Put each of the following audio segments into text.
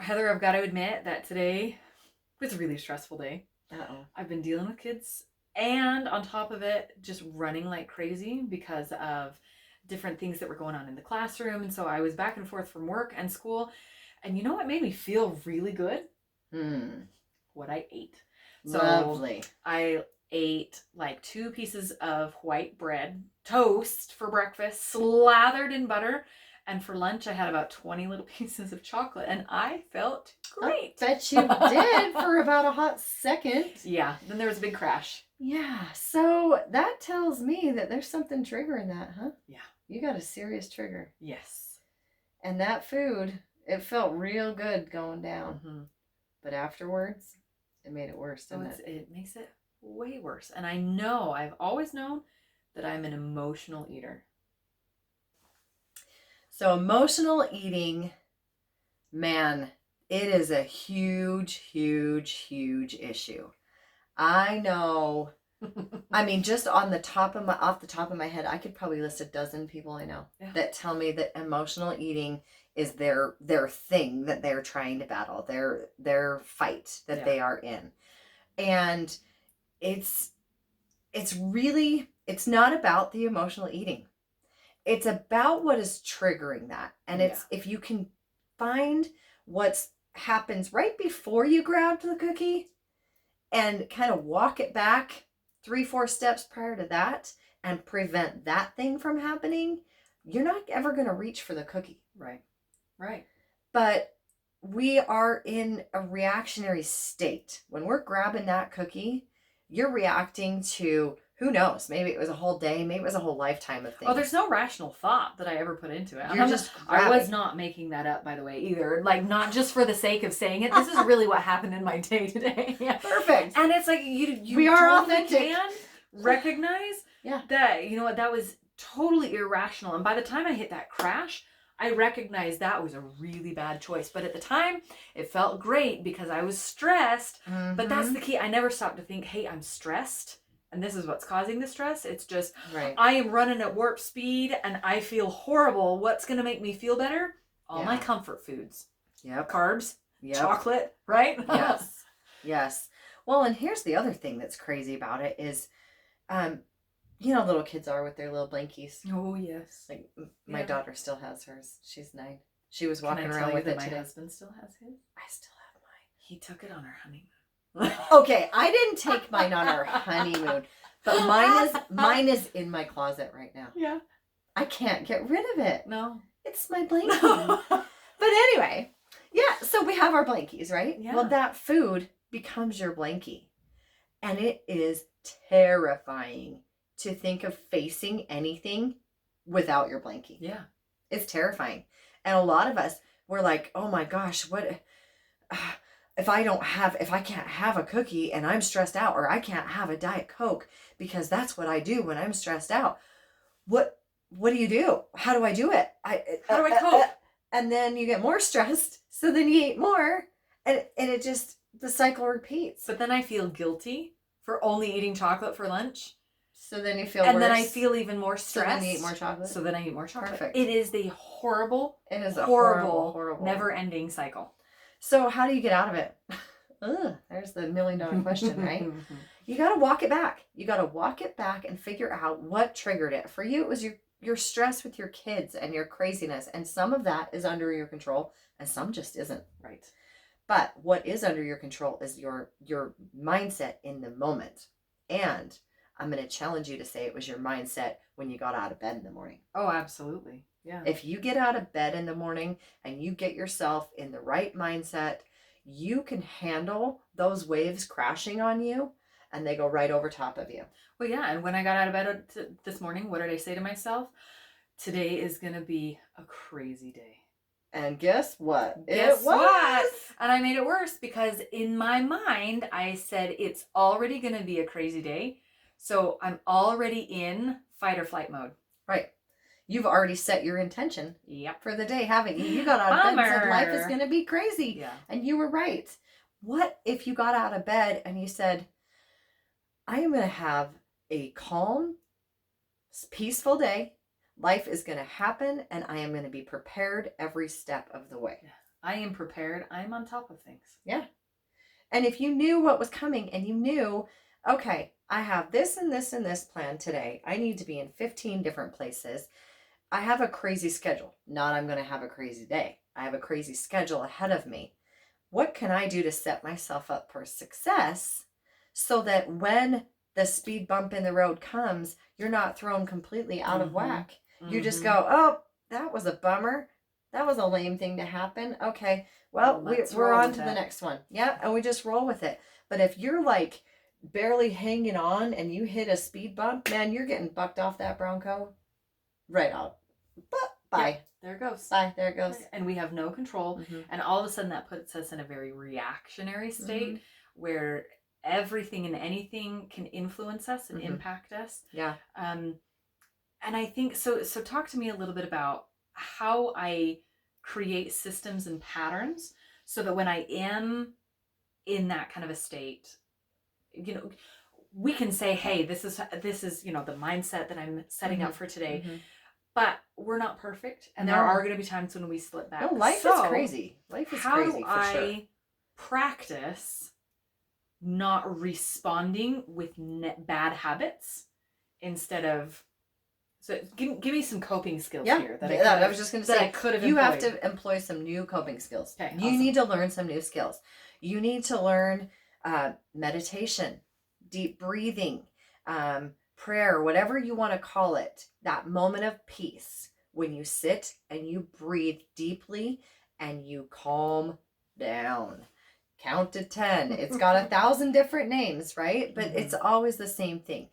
Heather, I've got to admit that today was a really stressful day. Uh-oh. I've been dealing with kids and on top of it, just running like crazy because of different things that were going on in the classroom. And so I was back and forth from work and school. And you know what made me feel really good? What I ate. So Lovely. I ate like 2 pieces of white bread, toast for breakfast, slathered in butter. And for lunch, I had about 20 little pieces of chocolate, and I felt great. I bet you did for about a hot second. Yeah, then there was a big crash. Yeah, so that tells me that there's something triggering that, huh? Yeah. You got a serious trigger. Yes. And that food, it felt real good going down. Mm-hmm. But afterwards, it made it worse, didn't it? It makes it way worse. And I've always known that I'm an emotional eater. So emotional eating, man, it is a huge, huge, huge issue. I know. I mean, just off the top of my head, I could probably list a dozen people I know that tell me that emotional eating is their thing that they're trying to battle, their fight that they are in. And it's not about the emotional eating. It's about what is triggering that. And it's if you can find what happens right before you grabbed the cookie and kind of walk it back 3-4 steps prior to that and prevent that thing from happening, you're not ever going to reach for the cookie. Right. But we are in a reactionary state. When we're grabbing that cookie, you're reacting to, who knows, maybe it was a whole day, maybe it was a whole lifetime of things. Oh, there's no rational thought that I ever put into it. I was not making that up, by the way, either. Like, not just for the sake of saying it. This is really what happened in my day today. Perfect. And it's like, you we are totally authentic. Can recognize that, you know what, that was totally irrational. And by the time I hit that crash, I recognized that was a really bad choice. But at the time, it felt great because I was stressed. Mm-hmm. But that's the key. I never stopped to think, hey, I'm stressed. And this is what's causing the stress. It's just, I am running at warp speed and I feel horrible. What's going to make me feel better? All my comfort foods. Yep. Carbs. Yep. Chocolate. Right? Yes. Yes. Well, and here's the other thing that's crazy about it is, you know, little kids are with their little blankies. Oh, yes. Like my daughter still has hers. She's 9. She was walking around with it today. My husband still has his? I still have mine. He took it on our honeymoon. Okay, I didn't take mine on our honeymoon, but mine is in my closet right now. Yeah. I can't get rid of it. No. It's my blankie. But anyway, so we have our blankies, right? Yeah. Well, that food becomes your blankie. And it is terrifying to think of facing anything without your blankie. Yeah. It's terrifying. And a lot of us, we're like, oh my gosh, what... if I can't have a cookie and I'm stressed out, or I can't have a Diet Coke because that's what I do when I'm stressed out. What do you do? How do I do it? How do I cope? And then you get more stressed. So then you eat more and it just, the cycle repeats. But then I feel guilty for only eating chocolate for lunch. So then you feel worse. And then I feel even more stressed. So then you eat more chocolate. So then I eat more chocolate. Perfect. It is a horrible, horrible, never-ending cycle. So how do you get out of it? There's the $1 million question, right? You got to walk it back. You got to walk it back and figure out what triggered it. For you, it was your stress with your kids and your craziness. And some of that is under your control and some just isn't. Right. But what is under your control is your mindset in the moment. And I'm going to challenge you to say it was your mindset when you got out of bed in the morning. Oh, absolutely. Yeah. If you get out of bed in the morning and you get yourself in the right mindset, you can handle those waves crashing on you and they go right over top of you. Well, yeah. And when I got out of bed this morning, what did I say to myself? Today is going to be a crazy day. And guess what? Guess what? And I made it worse because in my mind, I said it's already going to be a crazy day. So I'm already in fight or flight mode. Right. You've already set your intention for the day, haven't you? You got out of bed and said life is going to be crazy. Yeah. And you were right. What if you got out of bed and you said, I am going to have a calm, peaceful day. Life is going to happen and I am going to be prepared every step of the way. Yeah. I am prepared. I'm on top of things. Yeah. And if you knew what was coming and you knew, okay, I have this and this and this planned today. I need to be in 15 different places. I have a crazy schedule. Not I'm going to have a crazy day. I have a crazy schedule ahead of me. What can I do to set myself up for success so that when the speed bump in the road comes, you're not thrown completely out of whack? You just go, oh, that was a bummer. That was a lame thing to happen. Okay, well, we're on to the next one. Yeah, and we just roll with it. But if you're like barely hanging on and you hit a speed bump, man, you're getting bucked off that Bronco right out. Bye. Yep, there it goes. Bye. There it goes. And we have no control. And all of a sudden that puts us in a very reactionary state where everything and anything can influence us and impact us. Yeah. And I think, so talk to me a little bit about how I create systems and patterns so that when I am in that kind of a state, you know, we can say, hey, this is, you know, the mindset that I'm setting up for today. But we're not perfect, and there are going to be times when we slip back. No, life is crazy. Life is crazy for sure. How do I practice not responding with bad habits instead of? So give me some coping skills here. I was just going to say, I could have. You have to employ some new coping skills. Okay, you need to learn some new skills. You need to learn meditation, deep breathing, prayer, whatever you want to call it, that moment of peace when you sit and you breathe deeply and you calm down. Count to 10. It's got 1,000 different names, right? But it's always the same thing.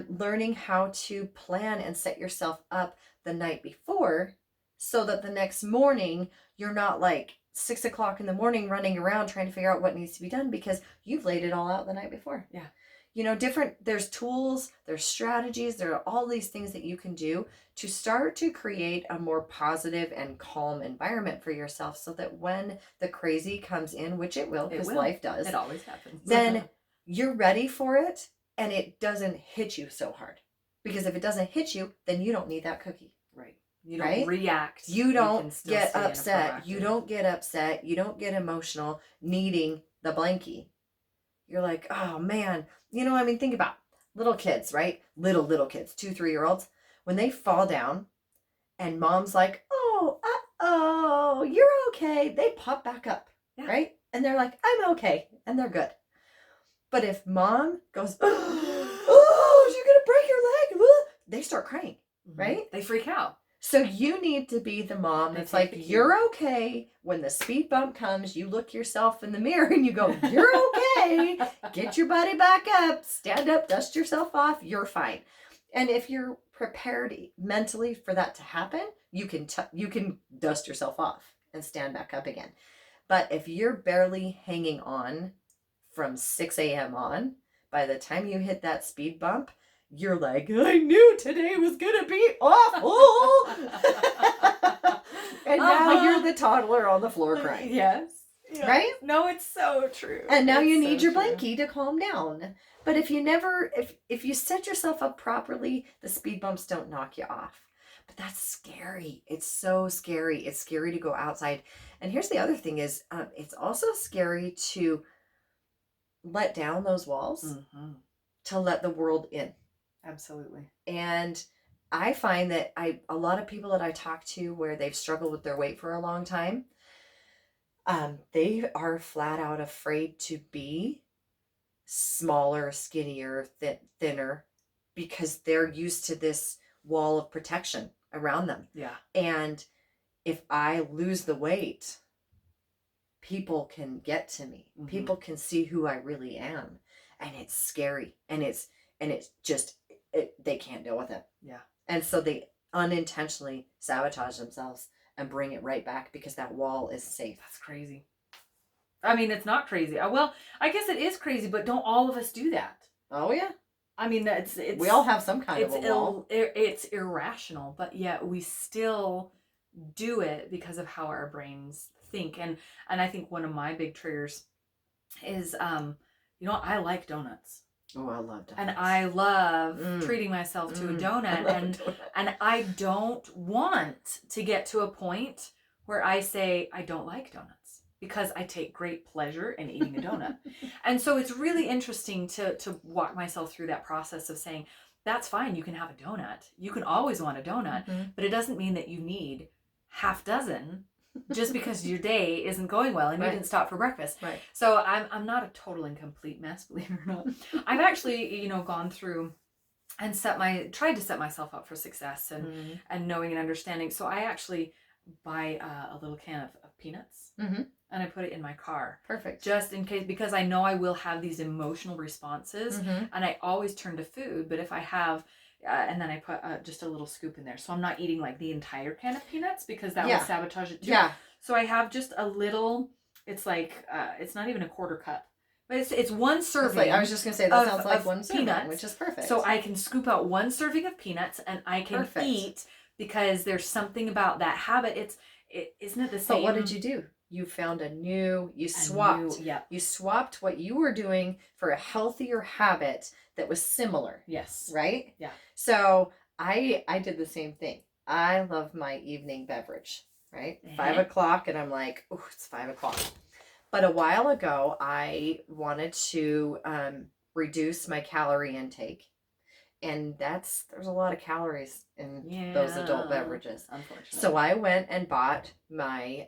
Learning how to plan and set yourself up the night before so that the next morning you're not like 6 o'clock in the morning running around trying to figure out what needs to be done because you've laid it all out the night before. Yeah. You know, there's tools, there's strategies, there are all these things that you can do to start to create a more positive and calm environment for yourself so that when the crazy comes in, which it will, because life does. It always happens. Then you're ready for it and it doesn't hit you so hard. Because if it doesn't hit you, then you don't need that cookie. Right. You don't react. You don't get upset. You don't get upset. You don't get emotional needing the blankie. You're like, oh man, you know, I mean, think about little kids, right? Little kids, 2-3-year-olds, when they fall down and mom's like, oh, you're okay. They pop back up, right? And they're like, I'm okay. And they're good. But if mom goes, oh, you're going to break your leg. They start crying, right? They freak out. So you need to be the mom that's like, you're okay. When the speed bump comes, you look yourself in the mirror and you go, you're okay. Get your body back up, stand up, dust yourself off. You're fine. And if you're prepared mentally for that to happen, you can dust yourself off and stand back up again. But if you're barely hanging on from 6 a.m. on, by the time you hit that speed bump, you're like, I knew today was going to be awful. And now you're the toddler on the floor crying. Yes. Right? No, it's so true. And now you need your blankie to calm down. But if you set yourself up properly, the speed bumps don't knock you off. But that's scary. It's so scary. It's scary to go outside. And here's the other thing is, it's also scary to let down those walls, to let the world in. Absolutely. And I find that a lot of people that I talk to where they've struggled with their weight for a long time, they are flat out afraid to be smaller, skinnier, thinner, because they're used to this wall of protection around them. Yeah. And if I lose the weight, people can get to me. People can see who I really am. And it's scary. And it's just, they can't deal with it. Yeah. And so they unintentionally sabotage themselves and bring it right back because that wall is safe. That's crazy. I mean, it's not crazy. Well, I guess it is crazy, but don't all of us do that? Oh, yeah. I mean, it's we all have some kind of a wall. It's irrational, but yet we still do it because of how our brains think. And I think one of my big triggers is, I like donuts. Oh, I love donuts. And I love treating myself to a donut. And I don't want to get to a point where I say I don't like donuts because I take great pleasure in eating a donut. And so it's really interesting to walk myself through that process of saying, that's fine, you can have a donut. You can always want a donut, but it doesn't mean that you need half dozen just because your day isn't going well and you didn't stop for breakfast. Right. So I'm not a total and complete mess, believe it or not. I've actually, gone through and tried to set myself up for success and knowing and understanding. So I actually buy a little can of peanuts and I put it in my car. Perfect. Just in case, because I know I will have these emotional responses and I always turn to food. But if I have, and then I put just a little scoop in there. So I'm not eating like the entire can of peanuts because that would sabotage it too. Yeah. So I have just a little, it's like, it's not even a quarter cup. But it's one serving. Like, I was just going to say, that sounds like one serving, peanuts, which is perfect. So I can scoop out one serving of peanuts and I can eat because there's something about that habit. Isn't it the same? But what did you do? You found you swapped. You swapped what you were doing for a healthier habit that was similar. Yes. Right? Yeah. So I did the same thing. I love my evening beverage, right? 5 o'clock and I'm like, oh, it's 5 o'clock. But a while ago, I wanted to reduce my calorie intake. And there's a lot of calories in those adult beverages. Unfortunately. So I went and bought my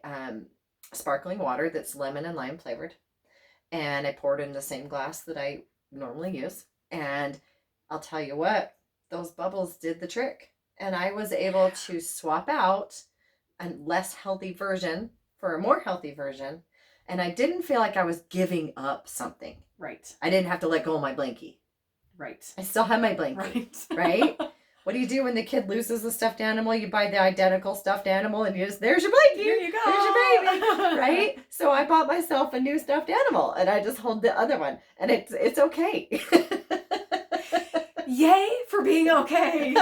sparkling water that's lemon and lime flavored. And I poured it in the same glass that I normally use. And I'll tell you what, those bubbles did the trick. And I was able to swap out a less healthy version for a more healthy version. And I didn't feel like I was giving up something. Right. I didn't have to let go of my blankie. Right. I still have my blankie. Right? What do you do when the kid loses a stuffed animal? You buy the identical stuffed animal and there's your blankie. Here you go. There's your baby. Right? So I bought myself a new stuffed animal and I just hold the other one. And it's okay. Yay for being okay.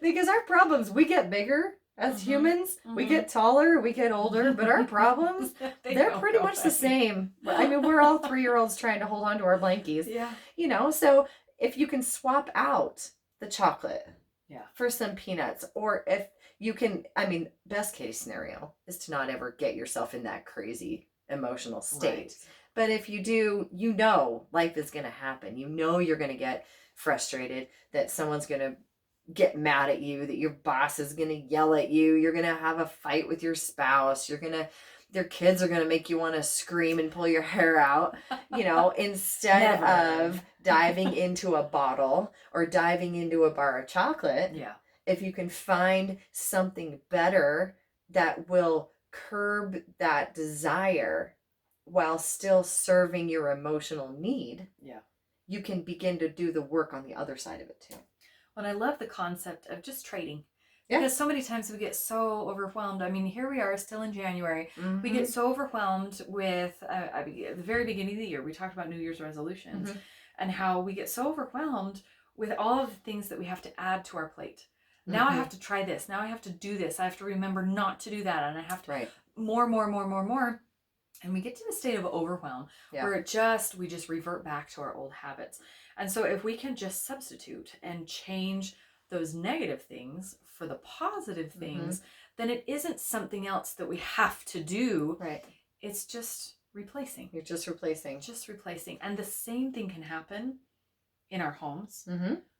Because our problems, we get bigger. As humans, we get taller, we get older, but our problems, they're pretty much the same. I mean, we're all 3-year-olds trying to hold on to our blankies. Yeah. So if you can swap out the chocolate for some peanuts, or if you can, best case scenario is to not ever get yourself in that crazy emotional state. Right. But if you do, life is going to happen. You're going to get frustrated, that someone's going to get mad at you, that your boss is going to yell at you, you're going to have a fight with your spouse, their kids are going to make you want to scream and pull your hair out, instead of diving into a bottle or diving into a bar of chocolate. Yeah. If you can find something better that will curb that desire while still serving your emotional need, you can begin to do the work on the other side of it too. And I love the concept of just trading. Because so many times we get so overwhelmed. I mean, here we are still in January. We get so overwhelmed with, at the very beginning of the year, we talked about New Year's resolutions and how we get so overwhelmed with all of the things that we have to add to our plate. Now I have to try this. Now I have to do this. I have to remember not to do that. And I have to more. And we get to the state of overwhelm where we just revert back to our old habits. And so if we can just substitute and change those negative things for the positive things, then it isn't something else that we have to do. Right. It's just replacing. You're just replacing. Just replacing. And the same thing can happen in our homes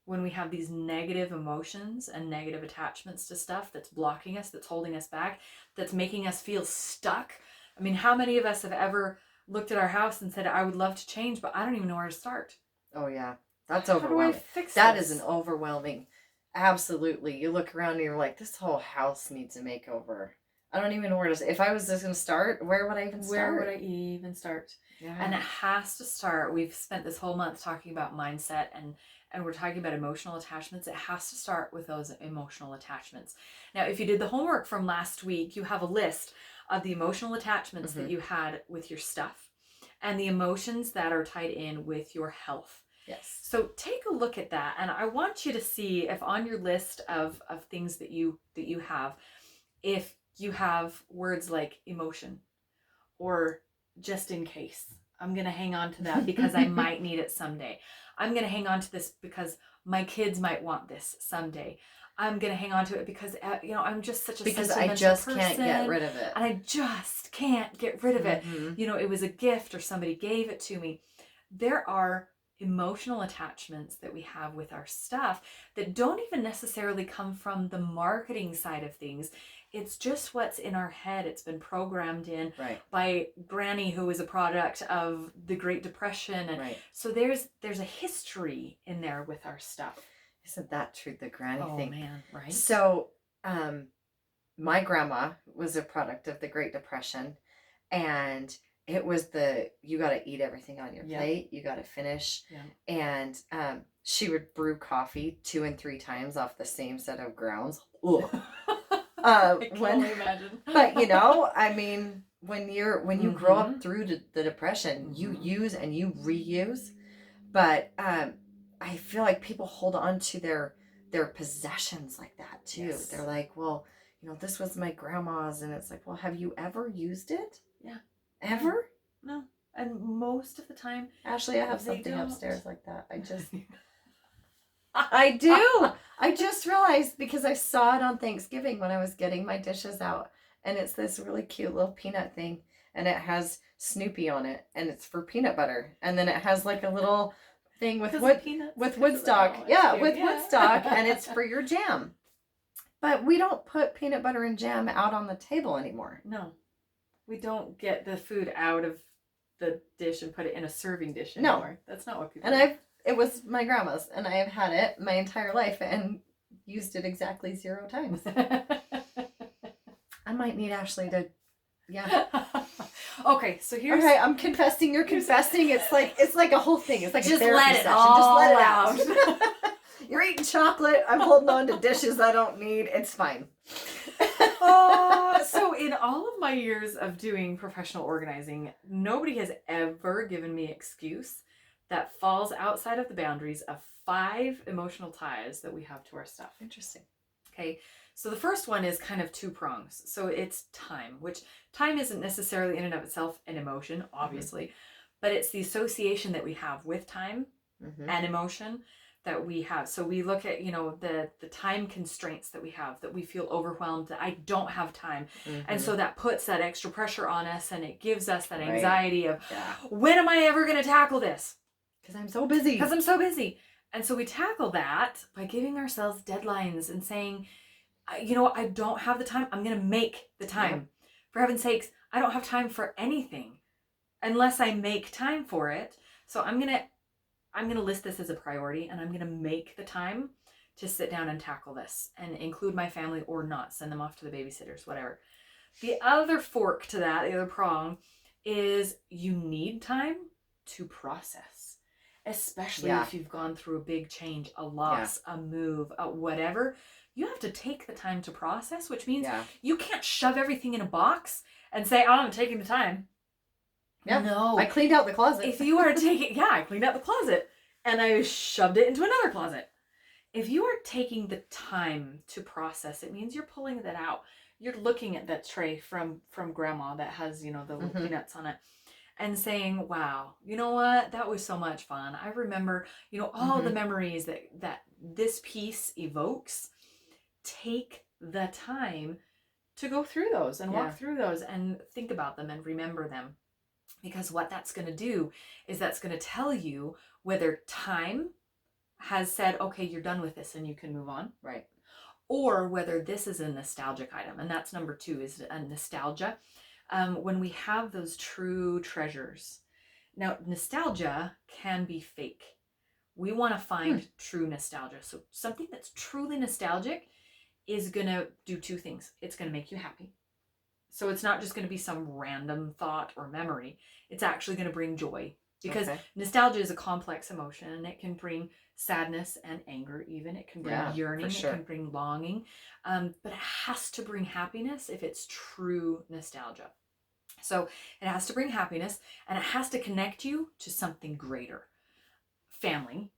when we have these negative emotions and negative attachments to stuff that's blocking us, that's holding us back, that's making us feel stuck. I mean, how many of us have ever looked at our house and said, I would love to change, but I don't even know where to start? Oh, yeah. That's overwhelming. How do I fix that this? is an overwhelming. Absolutely. You look around and you're like, this whole house needs a makeover. I don't even know where to. If I was just going to start, where would I even start? Yeah. And it has to start. We've spent this whole month talking about mindset and we're talking about emotional attachments. It has to start with those emotional attachments. Now, if you did the homework from last week, you have a list of the emotional attachments that you had with your stuff and the emotions that are tied in with your health. Yes. So take a look at that. And I want you to see if on your list of things that you have, if you have words like emotion or just in case. I'm going to hang on to that because I might need it someday. I'm going to hang on to this because my kids might want this someday. I'm going to hang on to it because, I'm just such a because sentimental I just person, can't get rid of it. and I just can't get rid of it. Mm-hmm. It was a gift or somebody gave it to me. There are emotional attachments that we have with our stuff that don't even necessarily come from the marketing side of things. It's just what's in our head. It's been programmed in by Granny, who was a product of the Great Depression. And so there's a history in there with our stuff. Isn't that true, the Granny thing? Oh, man, right? So, my grandma was a product of the Great Depression, and it was you got to eat everything on your plate. You got to finish. And she would brew coffee 2 and 3 times off the same set of grounds. I can only imagine. But I mean, when you grow up through the Depression, you use and you reuse. But I feel like people hold on to their possessions like that too. Yes. They're like, well, this was my grandma's, and it's like, well, have you ever used it? Yeah. Ever? No. And most of the time, Ashley, I have something upstairs like that. I do. I just realized because I saw it on Thanksgiving when I was getting my dishes out, and it's this really cute little peanut thing, and it has Snoopy on it, and it's for peanut butter, and then it has like a little thing with Woodstock. Woodstock, and it's for your jam. But we don't put peanut butter and jam out on the table anymore. No. We don't get the food out of the dish and put it in a serving dish anymore. No. That's not what people do. It was my grandma's, and I have had it my entire life and used it exactly 0 times. I might need Ashley to, Okay, so here's... Okay, I'm confessing, you're confessing. It's like a whole thing. It's like just a therapy let it session. all Just let it out. You're eating chocolate. I'm holding on to dishes I don't need. It's fine. So in all of my years of doing professional organizing, nobody has ever given me excuse that falls outside of the boundaries of 5 emotional ties that we have to our stuff. Interesting. Okay, so the first one is kind of 2 prongs. So it's time, which time isn't necessarily in and of itself an emotion, obviously, but it's the association that we have with time and emotion that we have. So we look at, the time constraints that we have, that we feel overwhelmed, that I don't have time. And so that puts that extra pressure on us, and it gives us that anxiety of, when am I ever going to tackle this? Because I'm so busy. And so we tackle that by giving ourselves deadlines and saying, I don't have the time. I'm going to make the time. For heaven's sakes, I don't have time for anything unless I make time for it. So I'm going to list this as a priority, and I'm going to make the time to sit down and tackle this and include my family or not, send them off to the babysitters, whatever. The other fork to that, the other prong, is you need time to process, especially if you've gone through a big change, a loss, a move, whatever. You have to take the time to process, which means you can't shove everything in a box and say, I'm taking the time. Yeah. No. I cleaned out the closet. If you are taking, I cleaned out the closet and I shoved it into another closet. If you are taking the time to process, it means you're pulling that out. You're looking at that tray from grandma that has, the little peanuts on it, and saying, wow, you know what? That was so much fun. I remember, all the memories that this piece evokes. Take the time to go through those and walk through those and think about them and remember them. Because what that's going to do is that's going to tell you whether time has said, okay, you're done with this and you can move on. Right. Or whether this is a nostalgic item. And that's number 2, is a nostalgia. When we have those true treasures. Now, nostalgia can be fake. We want to find true nostalgia. So something that's truly nostalgic is going to do 2 things. It's going to make you happy. So it's not just going to be some random thought or memory. It's actually going to bring joy. Because nostalgia is a complex emotion, and it can bring sadness and anger even. It can bring yearning. It can bring longing. But it has to bring happiness if it's true nostalgia. So it has to bring happiness, and it has to connect you to something greater. Family.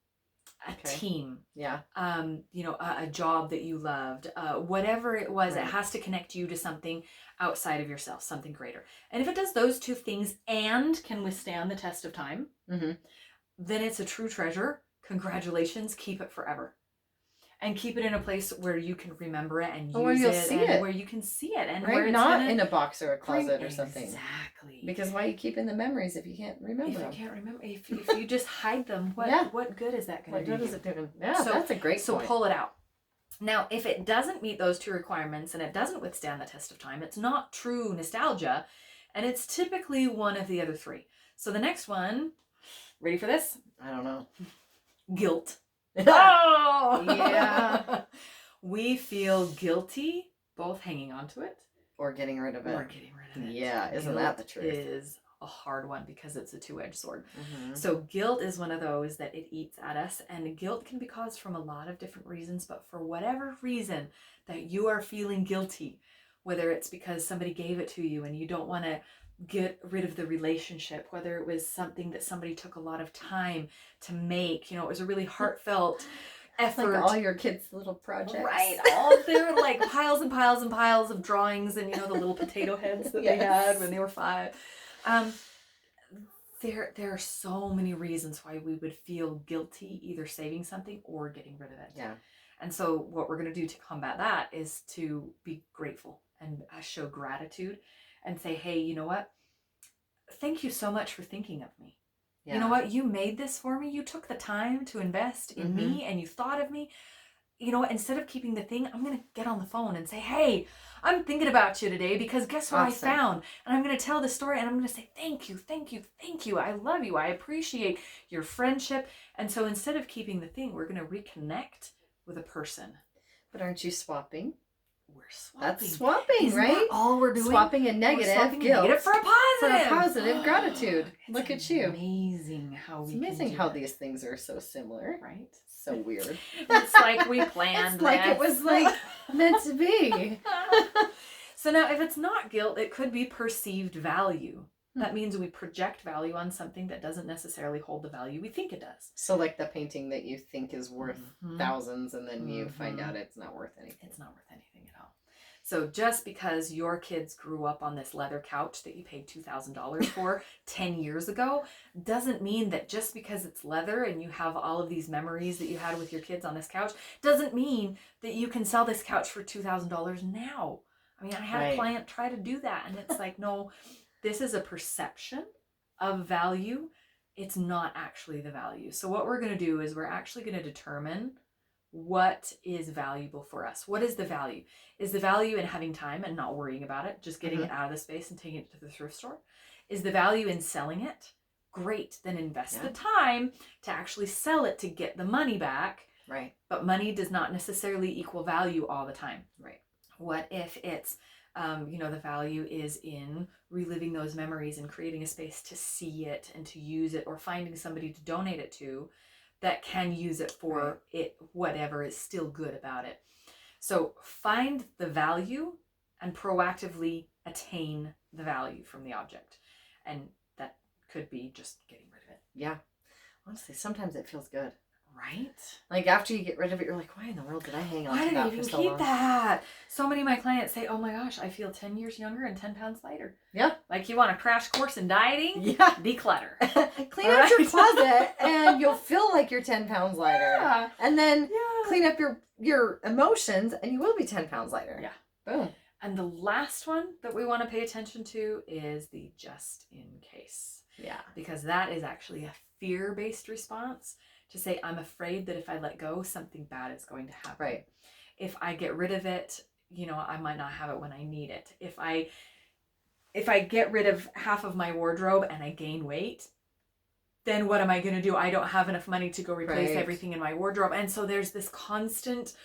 A team, a job that you loved, whatever it was, it has to connect you to something outside of yourself, something greater. And if it does those 2 things and can withstand the test of time, then it's a true treasure. Congratulations, keep it forever. and keep it in a place where you can remember it and use where you'll it, see and it. where you can see it, and right? where it's Not in a box or a closet or something. Exactly. Because why are you keeping the memories if you can't remember them? If you can't remember, if you just hide them, what good is that going to do? What good is it doing? Yeah, so, that's a great point. So pull it out. Now, if it doesn't meet those 2 requirements and it doesn't withstand the test of time, it's not true nostalgia, and it's typically one of the other 3. So the next one, ready for this? I don't know. Guilt. Oh! Yeah. We feel guilty both hanging on to it or getting rid of it. Yeah, isn't that the truth? Guilt is a hard one because it's a 2-edged sword. So guilt is one of those that it eats at us, and guilt can be caused from a lot of different reasons, but for whatever reason that you are feeling guilty, whether it's because somebody gave it to you and you don't want to get rid of the relationship, whether it was something that somebody took a lot of time to make, it was a really heartfelt effort. Like all your kids' little projects. Right. All their like piles and piles and piles of drawings, and the little potato heads that they had when they were 5. There are so many reasons why we would feel guilty either saving something or getting rid of it. Yeah. And so what we're going to do to combat that is to be grateful and show gratitude and say, hey, you know what? Thank you so much for thinking of me. Yeah. You know what? You made this for me. You took the time to invest in me, and you thought of me. You know what? Instead of keeping the thing, I'm going to get on the phone and say, hey, I'm thinking about you today because guess what I found? And I'm going to tell the story, and I'm going to say, thank you, thank you, thank you. I love you. I appreciate your friendship. And so instead of keeping the thing, we're going to reconnect with a person. But aren't you swapping? We're swapping. That's swapping, Isn't right? That all we're doing? Swapping a negative guilt for a positive. For a positive gratitude. Look at you. Amazing how it's amazing how these things are so similar. Right? So weird. It's like we planned it's like it was like meant to be. So now if it's not guilt, it could be perceived value. That means we project value on something that doesn't necessarily hold the value we think it does. So like the painting that you think is worth thousands, and then you find out it's not worth anything. It's not worth anything at all. So just because your kids grew up on this leather couch that you paid $2,000 for 10 years ago doesn't mean that just because it's leather and you have all of these memories that you had with your kids on this couch doesn't mean that you can sell this couch for $2,000 now. I mean, I had a client try to do that, and it's like, no, this is a perception of value. It's not actually the value. So what we're going to do is we're actually going to determine what is valuable for us. What is the value? Is the value in having time and not worrying about it, just getting it out of the space and taking it to the thrift store? Is the value in selling it? Great. Then invest the time to actually sell it to get the money back. Right. But money does not necessarily equal value all the time. Right. What if it's the value is in reliving those memories and creating a space to see it and to use it, or finding somebody to donate it to that can use it for it, whatever is still good about it. So find the value and proactively attain the value from the object. And that could be just getting rid of it. Yeah. Honestly, sometimes it feels good. Right? Like after you get rid of it, you're like, why in the world did I hang on to that for so long? Why did I even keep that? So many of my clients say, oh my gosh, I feel 10 years younger and 10 pounds lighter. Yeah. Like, you want a crash course in dieting? Yeah. Declutter. Clean out your closet and you'll feel like you're 10 pounds lighter. Yeah. And then clean up your emotions and you will be 10 pounds lighter. Yeah. Boom. And the last one that we want to pay attention to is the just in case. Yeah. Because that is actually a fear-based response. To say, I'm afraid that if I let go, something bad is going to happen. Right. If I get rid of it, I might not have it when I need it. If I get rid of half of my wardrobe and I gain weight, then what am I going to do? I don't have enough money to go replace everything in my wardrobe. And so there's this constant,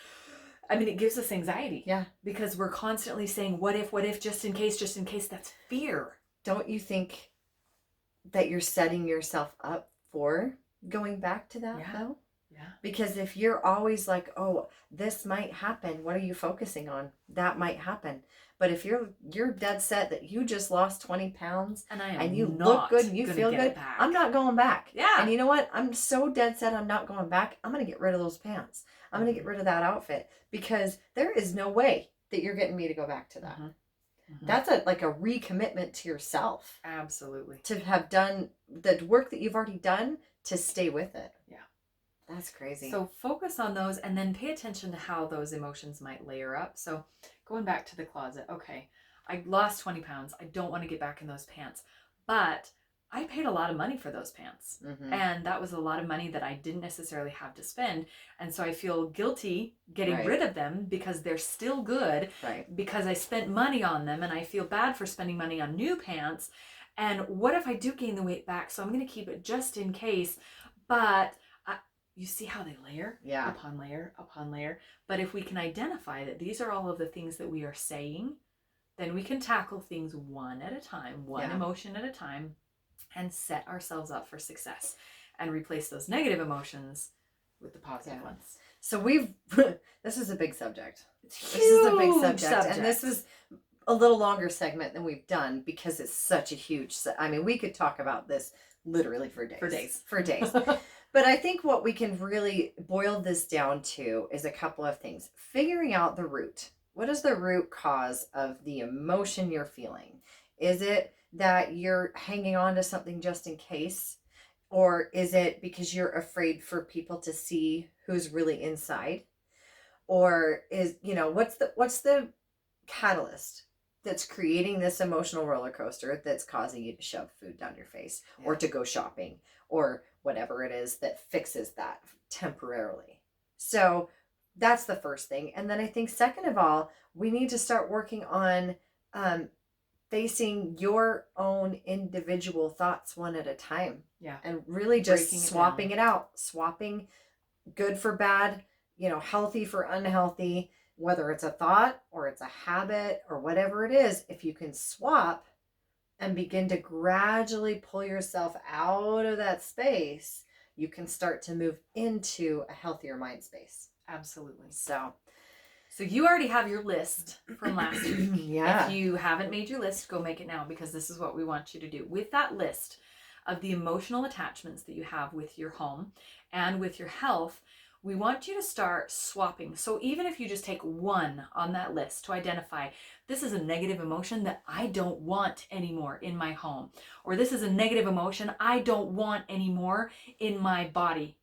it gives us anxiety. Yeah. Because we're constantly saying, what if, just in case. That's fear. Don't you think that you're setting yourself up for going back to that though? Yeah. Because if you're always like, oh, this might happen, what are you focusing on? That might happen. But if you're dead set that you just lost 20 pounds and you look good and you feel good, I'm not going back. Yeah. And you know what? I'm so dead set I'm not going back. I'm going to get rid of those pants. I'm going to get rid of that outfit because there is no way that you're getting me to go back to that. Mm-hmm. That's a recommitment to yourself. Absolutely. To have done the work that you've already done to stay with it. Yeah. That's crazy. So focus on those and then pay attention to how those emotions might layer up. So going back to the closet, okay, I lost 20 pounds. I don't want to get back in those pants, but I paid a lot of money for those pants. Mm-hmm. And that was a lot of money that I didn't necessarily have to spend. And so I feel guilty getting Right. rid of them because they're still good, Right. because I spent money on them, and I feel bad for spending money on new pants. And what if I do gain the weight back? So I'm going to keep it just in case. But you see how they layer? Yeah. Upon layer, upon layer. But if we can identify that these are all of the things that we are saying, then we can tackle things one at a time, one emotion at a time, and set ourselves up for success and replace those negative emotions with the positive ones. So this is a big subject. This is a big subject. And this is a little longer segment than we've done because it's such a huge, I mean, we could talk about this literally for days. For days. But I think what we can really boil this down to is a couple of things. Figuring out the root. What is the root cause of the emotion you're feeling? Is it that you're hanging on to something just in case? Or is it because you're afraid for people to see who's really inside? Or is, what's the catalyst that's creating this emotional roller coaster that's causing you to shove food down your face or to go shopping or whatever it is that fixes that temporarily? So that's the first thing. And then I think second of all, we need to start working on facing your own individual thoughts one at a time. Yeah. And really just swapping it out, swapping good for bad, healthy for unhealthy, whether it's a thought or it's a habit or whatever it is. If you can swap and begin to gradually pull yourself out of that space, you can start to move into a healthier mind space. Absolutely. So you already have your list from last week. Yeah. If you haven't made your list, go make it now, because this is what we want you to do. With that list of the emotional attachments that you have with your home and with your health, we want you to start swapping. So even if you just take one on that list to identify, this is a negative emotion that I don't want anymore in my home, or this is a negative emotion I don't want anymore in my body,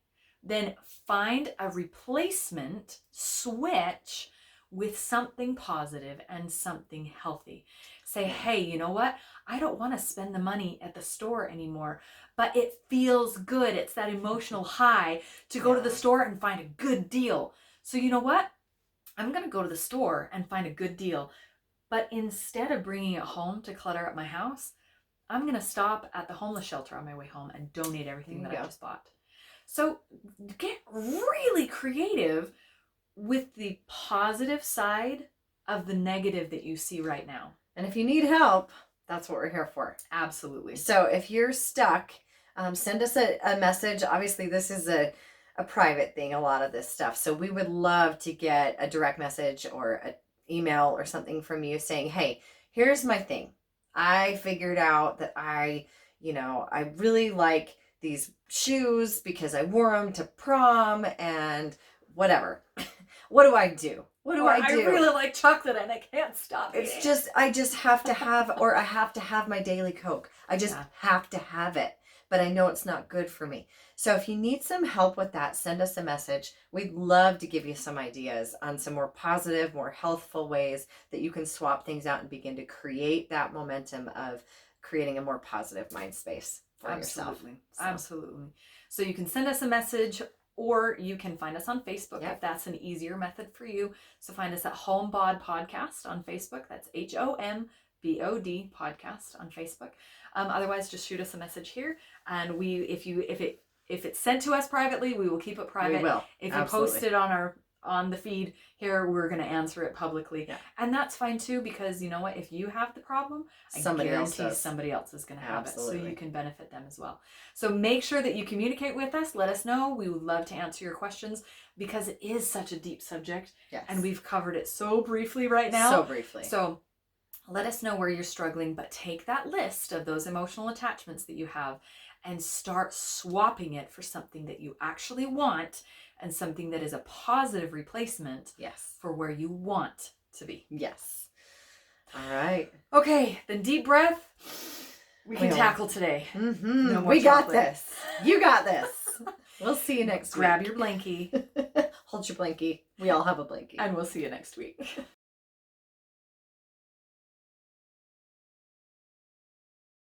then find a replacement switch with something positive and something healthy. Say, hey, you know what? I don't want to spend the money at the store anymore, but it feels good. It's that emotional high to go to the store and find a good deal. So you know what? I'm going to go to the store and find a good deal. But instead of bringing it home to clutter up my house, I'm going to stop at the homeless shelter on my way home and donate everything that I just bought. So get really creative with the positive side of the negative that you see right now. And if you need help, that's what we're here for. Absolutely. So if you're stuck, send us a message. Obviously, this is a private thing, a lot of this stuff. So we would love to get a direct message or an email or something from you saying, hey, here's my thing. I figured out that I really like these shoes because I wore them to prom and whatever. What do I do? What do I do? I really like chocolate and I can't stop eating. It's just, I just have to have, or I have to have my daily Coke. I just have to have it, but I know it's not good for me. So if you need some help with that, send us a message. We'd love to give you some ideas on some more positive, more healthful ways that you can swap things out and begin to create that momentum of creating a more positive mind space for yourself. Absolutely. So you can send us a message, or you can find us on Facebook if that's an easier method for you. So find us at HomeBod Podcast on Facebook. That's HOMBOD Podcast on Facebook. Otherwise, just shoot us a message here, and if it's sent to us privately, we will keep it private. We will. If you post it on the feed here, we're going to answer it publicly. Yeah. And that's fine too, because you know what? If you have the problem, I guarantee somebody else is going to have it. So you can benefit them as well. So make sure that you communicate with us. Let us know. We would love to answer your questions because it is such a deep subject. Yes. And we've covered it so briefly right now. So briefly. So let us know where you're struggling, but take that list of those emotional attachments that you have and start swapping it for something that you actually want and something that is a positive replacement for where you want to be. Yes. All right. Okay, then deep breath. We can tackle today. Mm-hmm. We got this. You got this. We'll see you next Grab week. your blankie. Hold your blankie. We all have a blankie. And we'll see you next week.